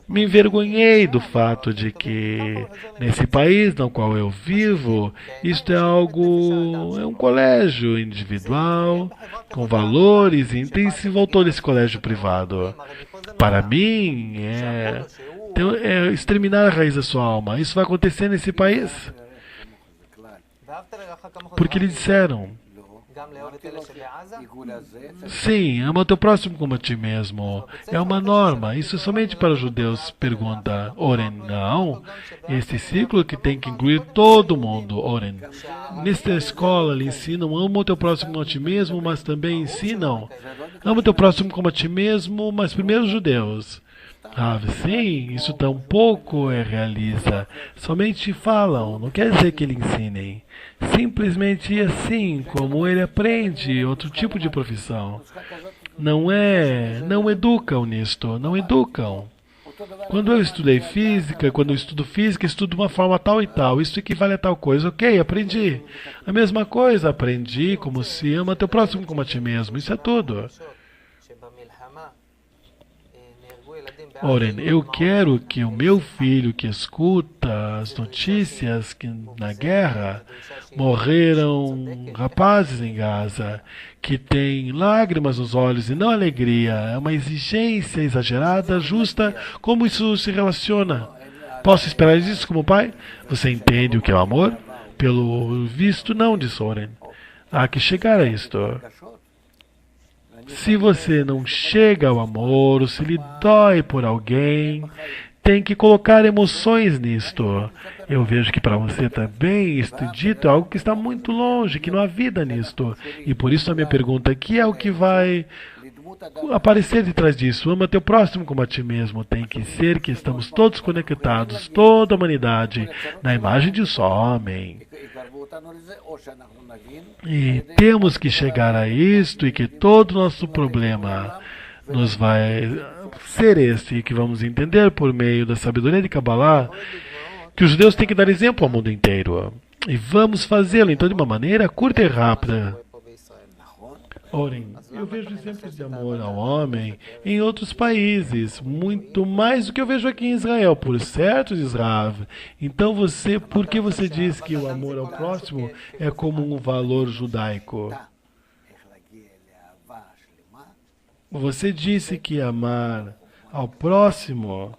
Me envergonhei do fato de que nesse país no qual eu vivo, isto é um colégio individual, com valores, e então se voltou desse colégio privado. Para mim, é exterminar a raiz da sua alma. Isso vai acontecer nesse país. Porque eles disseram, sim, ama o teu próximo como a ti mesmo. É uma norma. Isso é somente para os judeus, pergunta Oren. Não. Esse ciclo que tem que incluir todo mundo, Oren. Nesta escola, eles ensinam ama o teu próximo como a ti mesmo, mas também ensinam ama o teu próximo como a ti mesmo, mas primeiro os judeus. Sim, isso tampouco realiza. Somente falam, não quer dizer que eles ensinem. Simplesmente assim, como ele aprende outro tipo de profissão. Não educam nisto, não educam. Quando eu estudei física, quando eu estudo física, estudo de uma forma tal e tal. Isso equivale a tal coisa. Ok, aprendi. A mesma coisa, aprendi como se ama teu próximo como a ti mesmo. Isso é tudo. Oren, eu quero que o meu filho que escuta as notícias que na guerra morreram rapazes em Gaza, que têm lágrimas nos olhos e não alegria, é uma exigência exagerada, justa, como isso se relaciona? Posso esperar isso como pai? Você entende o que é o amor? Pelo visto, não, disse Oren. Há que chegar a isto. Se você não chega ao amor, ou se lhe dói por alguém, tem que colocar emoções nisto. Eu vejo que para você também este dito é algo que está muito longe, que não há vida nisto. E por isso a minha pergunta aqui é o que vai aparecer de trás disso. Ama teu próximo como a ti mesmo. Tem que ser que estamos todos conectados, toda a humanidade, na imagem de um só homem. E temos que chegar a isto e que todo o nosso problema nos vai ser esse que vamos entender por meio da sabedoria de Kabbalah, que os judeus têm que dar exemplo ao mundo inteiro. E vamos fazê-lo então de uma maneira curta e rápida. Orem, eu vejo exemplos de amor ao homem em outros países, muito mais do que eu vejo aqui em Israel, por certo, Israel. Então por que você diz que o amor ao próximo é como um valor judaico? Você disse que amar ao próximo,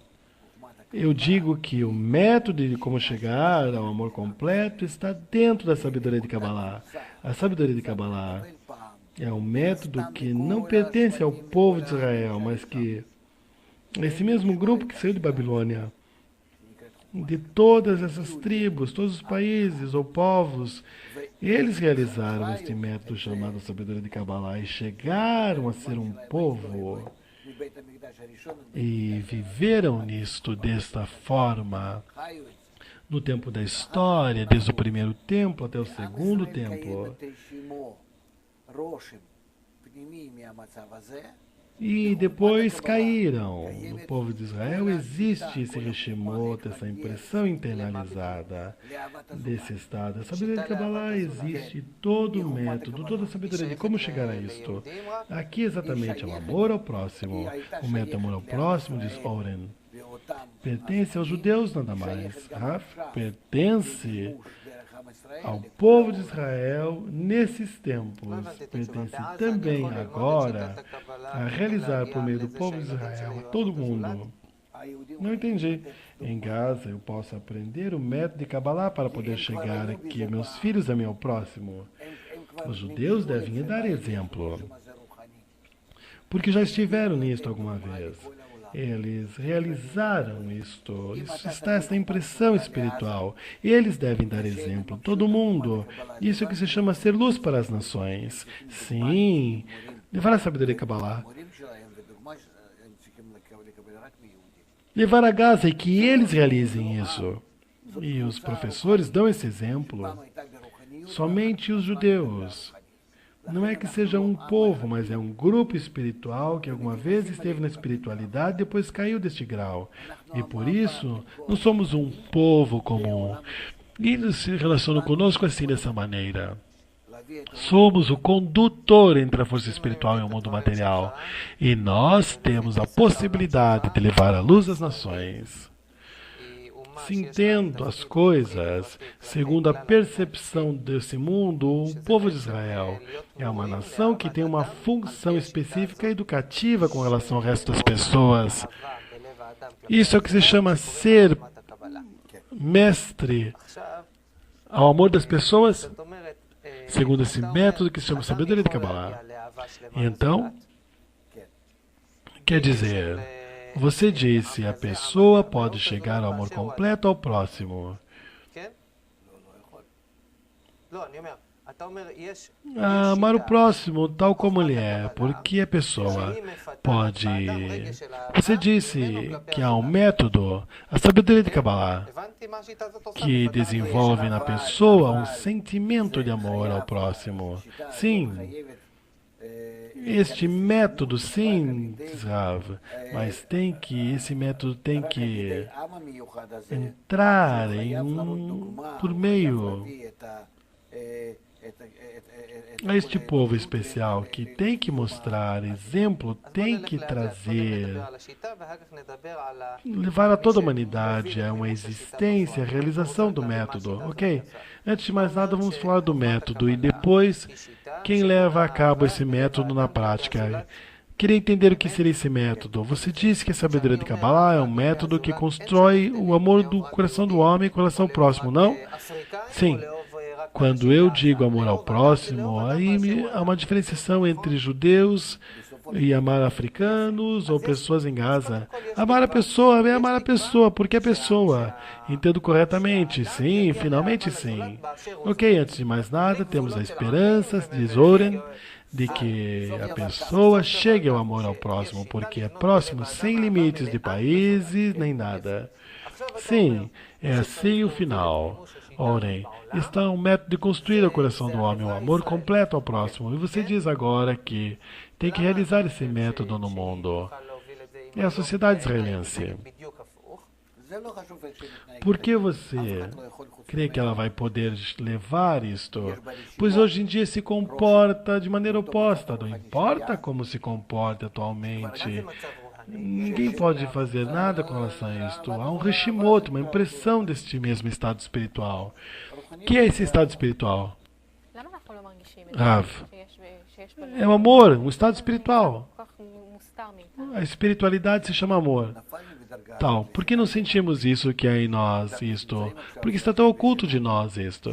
eu digo que o método de como chegar ao amor completo está dentro da sabedoria de Kabbalah. A sabedoria de Kabbalah é um método que não pertence ao povo de Israel, mas que esse mesmo grupo que saiu de Babilônia, de todas essas tribos, todos os países ou povos, eles realizaram este método chamado sabedoria de Kabbalah e chegaram a ser um povo e viveram nisto desta forma no tempo da história, desde o primeiro templo até o segundo templo. E depois caíram. No povo de Israel existe esse Reshimot, essa impressão internalizada desse estado. A sabedoria de Kabbalah existe todo o método, toda a sabedoria de como chegar a isto. Aqui exatamente é o amor ao próximo. O método amor ao próximo, diz Oren, pertence aos judeus nada mais. Raf pertence ao povo de Israel nesses tempos. Pertence também agora a realizar por meio do povo de Israel a todo mundo. Não entendi. Em Gaza eu posso aprender o método de Kabbalah para poder chegar aqui, meus filhos a meu próximo. Os judeus devem dar exemplo, porque já estiveram nisto alguma vez. Eles realizaram isto. Isso está essa impressão espiritual. Eles devem dar exemplo. Todo mundo. Isso é o que se chama ser luz para as nações. Sim. Levar a sabedoria Kabbalah. Levar a Gaza e que eles realizem isso. E os professores dão esse exemplo. Somente os judeus. Não é que seja um povo, mas é um grupo espiritual que alguma vez esteve na espiritualidade e depois caiu deste grau. E por isso, não somos um povo comum. E eles se relacionam conosco assim, dessa maneira. Somos o condutor entre a força espiritual e o mundo material. E nós temos a possibilidade de levar a luz às nações. Se entendo as coisas segundo a percepção desse mundo, o povo de Israel é uma nação que tem uma função específica educativa com relação ao resto das pessoas. Isso é o que se chama ser mestre ao amor das pessoas, segundo esse método que se chama sabedoria de Kabbalah. Então, quer dizer, você disse, a pessoa pode chegar ao amor completo ao próximo. Amar o próximo tal como ele é, porque a pessoa pode... Você disse que há um método, a sabedoria de Kabbalah, que desenvolve na pessoa um sentimento de amor ao próximo. Sim. Este método, sim, Rav, mas esse método tem que entrar por meio a este povo especial que tem que mostrar exemplo, tem que trazer, levar a toda a humanidade a uma existência, a realização do método. Ok? Antes de mais nada, vamos falar do método e depois quem leva a cabo esse método na prática. Queria entender o que seria esse método. Você disse que a sabedoria de Kabbalah é um método que constrói o amor do coração do homem com relação ao próximo, não? Sim. Quando eu digo amor ao próximo, aí há uma diferenciação entre judeus e amar africanos ou pessoas em Gaza. Amar a pessoa é amar a pessoa, porque é pessoa. Entendo corretamente? Sim, finalmente sim. Ok, antes de mais nada, temos a esperança, diz Oren, de que a pessoa chegue ao amor ao próximo, porque é próximo sem limites de países nem nada. Sim, é assim o final. Orem, está um método de construir o coração do homem, um amor completo ao próximo. E você diz agora que tem que realizar esse método no mundo. É a sociedade israelense. Por que você crê que ela vai poder levar isto? Pois hoje em dia se comporta de maneira oposta. Não importa como se comporta atualmente. Ninguém pode fazer nada com relação a isto. Há um reshimoto, uma impressão deste mesmo estado espiritual. O que é esse estado espiritual? Rav. É o amor, um estado espiritual. A espiritualidade se chama amor. Tal. Por que não sentimos isso que é em nós, isto? Porque está tão oculto de nós, isto.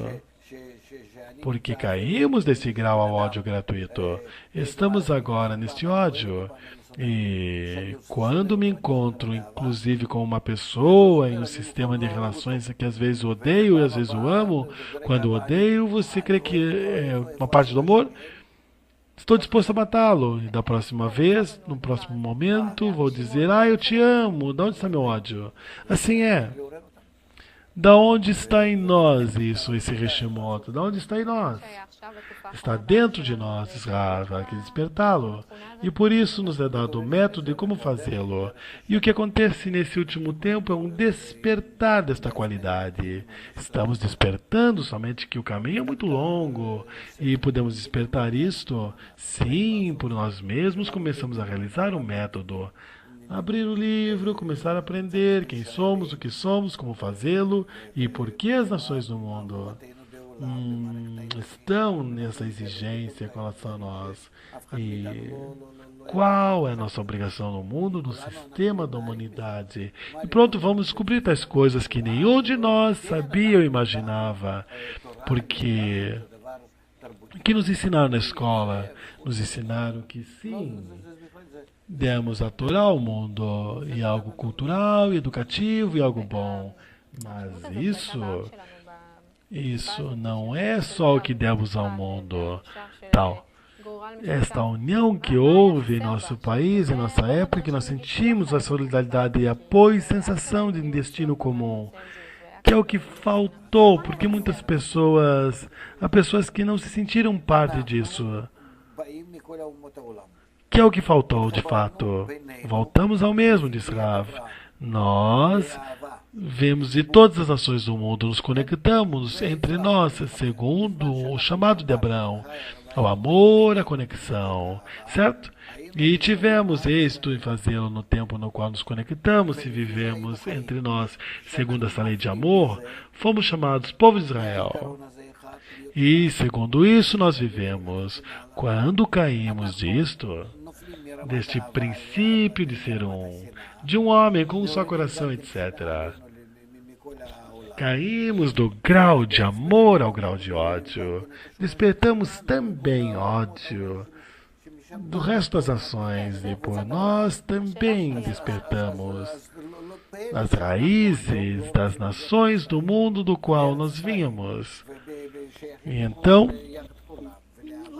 Porque caímos desse grau ao ódio gratuito. Estamos agora neste ódio. E quando me encontro, inclusive, com uma pessoa em um sistema de relações que às vezes odeio e às vezes o amo, quando odeio, você crê que é uma parte do amor? Estou disposto a matá-lo. E da próxima vez, no próximo momento, vou dizer, eu te amo. De onde está meu ódio? Assim é. Da onde está em nós isso, esse Hashimoto? Da onde está em nós? Está dentro de nós, Israel, vai que despertá-lo. E por isso nos é dado o método de como fazê-lo. E o que acontece nesse último tempo é um despertar desta qualidade. Estamos despertando, somente que o caminho é muito longo. E podemos despertar isto? Sim, por nós mesmos começamos a realizar o método. Abrir o livro, começar a aprender quem somos, o que somos, como fazê-lo e por que as nações do mundo estão nessa exigência com relação a nós. E qual é a nossa obrigação no mundo, no sistema da humanidade? E pronto, vamos descobrir tais coisas que nenhum de nós sabia ou imaginava. Porque o que nos ensinaram na escola? Nos ensinaram que sim, demos a Torá ao mundo, e algo cultural, e educativo, e algo bom. Mas isso não é só o que demos ao mundo. Tal. Esta união que houve em nosso país, em nossa época, que nós sentimos a solidariedade e apoio e sensação de um destino comum, que é o que faltou, porque muitas pessoas, há pessoas que não se sentiram parte disso, que é o que faltou de fato. Voltamos ao mesmo, disse Rav. Nós vemos de todas as nações do mundo, nos conectamos entre nós, segundo o chamado de Abraão, ao amor, à conexão, certo? E tivemos êxito em fazê-lo no tempo no qual nos conectamos e vivemos entre nós, segundo essa lei de amor, fomos chamados povo de Israel. E, segundo isso, nós vivemos. Quando caímos disto, deste princípio de ser um, de um homem com um só coração, etc., caímos do grau de amor ao grau de ódio. Despertamos também ódio do resto das ações e por nós também despertamos as raízes das nações do mundo do qual nós vínhamos. E então,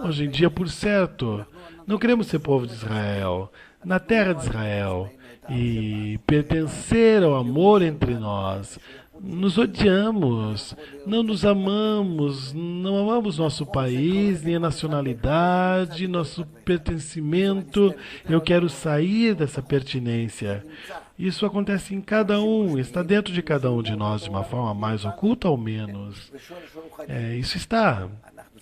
hoje em dia, por certo, não queremos ser povo de Israel, na terra de Israel, e pertencer ao amor entre nós. Nos odiamos, não nos amamos, não amamos nosso país, nem a nacionalidade, nosso pertencimento. Eu quero sair dessa pertinência. Isso acontece em cada um, está dentro de cada um de nós, de uma forma mais oculta ou menos. Isso está.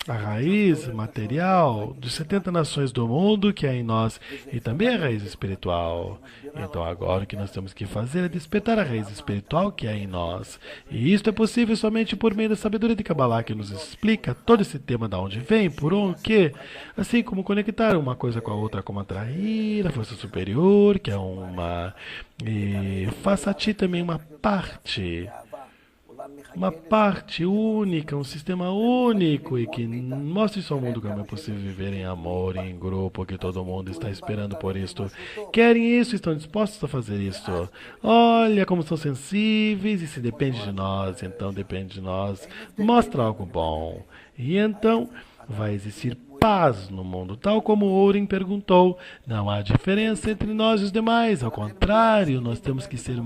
A raiz material de 70 nações do mundo que é em nós e também a raiz espiritual. Então agora o que nós temos que fazer é despertar a raiz espiritual que é em nós. E isto é possível somente por meio da sabedoria de Kabbalah que nos explica todo esse tema de onde vem, por onde, assim como conectar uma coisa com a outra, como atrair a força superior, que é uma... E faça a ti também uma parte única, um sistema único e que mostre só ao mundo como é possível viver em amor, em grupo, que todo mundo está esperando por isto. Querem isso, estão dispostos a fazer isto. Olha como são sensíveis e se depende de nós, então depende de nós. Mostra algo bom. E então vai existir paz no mundo, tal como Oren perguntou. Não há diferença entre nós e os demais, ao contrário, nós temos que ser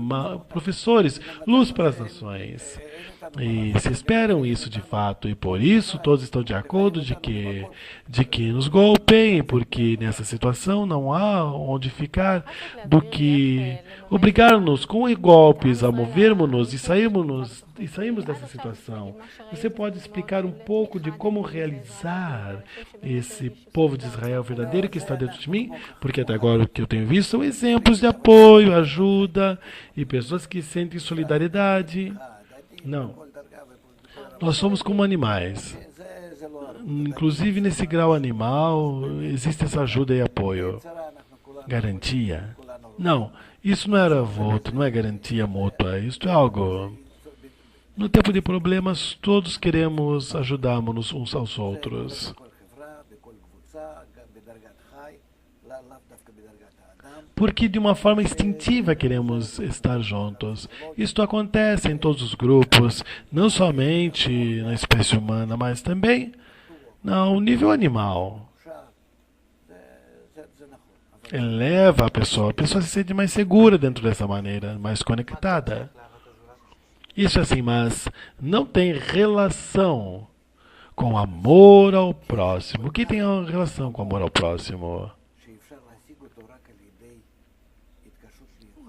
professores, luz para as nações. E se esperam isso de fato, e por isso todos estão de acordo de que nos golpeiem, porque nessa situação não há onde ficar do que obrigar-nos com golpes a movermos-nos e sairmos dessa situação. Você pode explicar um pouco de como realizar esse povo de Israel verdadeiro que está dentro de mim? Porque até agora o que eu tenho visto são exemplos de apoio, ajuda e pessoas que sentem solidariedade. Não. Nós somos como animais. Inclusive nesse grau animal existe essa ajuda e apoio. Garantia? Não. Isso não era voto, não é garantia mútua. Isto é algo... No tempo de problemas, todos queremos ajudar-nos uns aos outros. Porque de uma forma instintiva queremos estar juntos. Isto acontece em todos os grupos, não somente na espécie humana, mas também no nível animal. Eleva a pessoa se sente mais segura dentro dessa maneira, mais conectada. Isso assim, mas não tem relação com amor ao próximo. O que tem relação com amor ao próximo?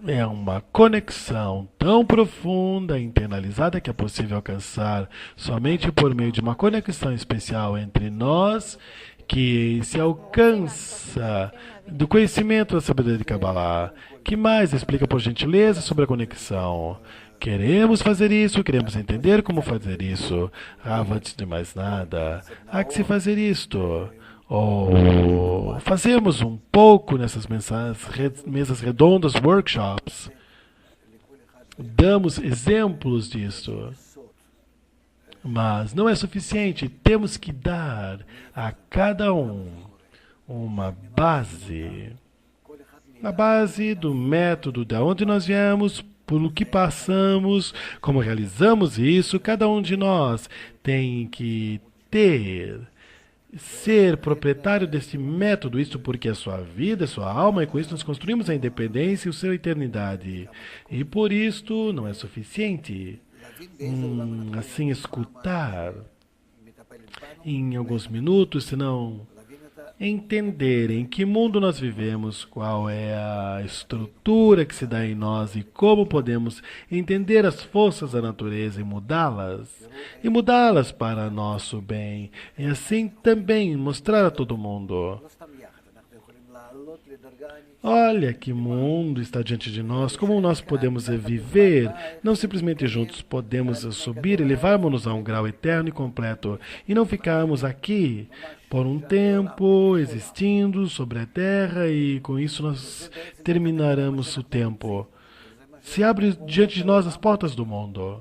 É uma conexão tão profunda e internalizada que é possível alcançar somente por meio de uma conexão especial entre nós, que se alcança do conhecimento da sabedoria de Kabbalah. Que mais explica por gentileza sobre a conexão? Queremos fazer isso, queremos entender como fazer isso. Antes de mais nada, há que se fazer isto. Ou fazemos um pouco nessas mesas redondas, workshops. Damos exemplos disso. Mas não é suficiente. Temos que dar a cada um uma base. A base do método, de onde nós viemos, por o que passamos, como realizamos isso. Cada um de nós tem que ser proprietário desse método, isso porque é sua vida, é sua alma, e com isso nós construímos a independência e a sua eternidade. E por isto não é suficiente assim escutar em alguns minutos, senão entender em que mundo nós vivemos, qual é a estrutura que se dá em nós e como podemos entender as forças da natureza e mudá-las para nosso bem, e assim também mostrar a todo mundo. Olha que mundo está diante de nós, como nós podemos viver, não simplesmente juntos, podemos subir e levarmos-nos a um grau eterno e completo, e não ficarmos aqui por um tempo, existindo sobre a Terra, e com isso nós terminaremos o tempo. Se abre diante de nós as portas do mundo.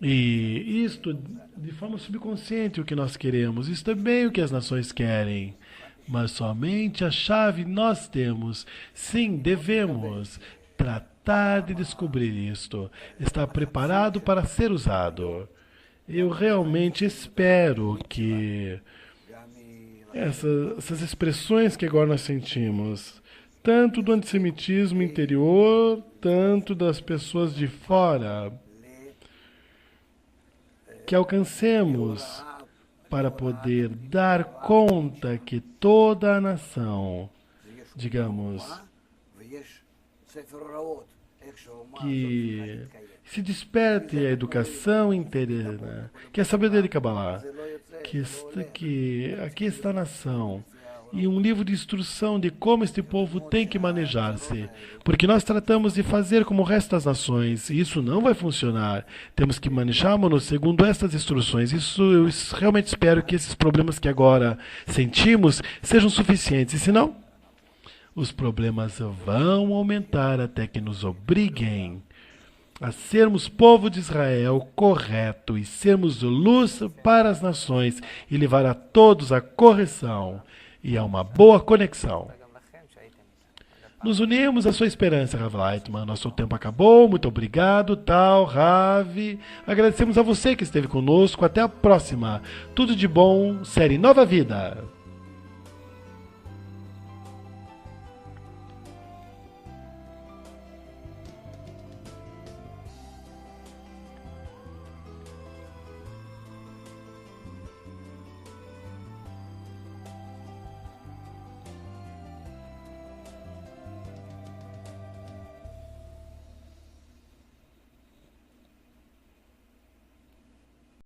E isto, de forma subconsciente, o que nós queremos, isso também é o que as nações querem. Mas somente a chave nós temos. Sim, devemos tratar de descobrir isto. Está preparado para ser usado. Eu realmente espero que essas expressões que agora nós sentimos, tanto do antissemitismo interior, tanto das pessoas de fora, que alcancemos para poder dar conta que toda a nação, digamos, que se desperte a educação interna, que é a sabedoria de Kabbalah, que aqui está a nação, e um livro de instrução de como este povo tem que manejar-se. Porque nós tratamos de fazer como o resto das nações, e isso não vai funcionar. Temos que manejar-nos segundo estas instruções. Eu realmente espero que esses problemas que agora sentimos sejam suficientes. E se não, os problemas vão aumentar até que nos obriguem a sermos povo de Israel correto e sermos luz para as nações e levar a todos a correção e a uma boa conexão. Nos unimos à sua esperança, Rav Leitman. Nosso tempo acabou. Muito obrigado, Tal, Rav. Agradecemos a você que esteve conosco. Até a próxima. Tudo de bom. Série Nova Vida.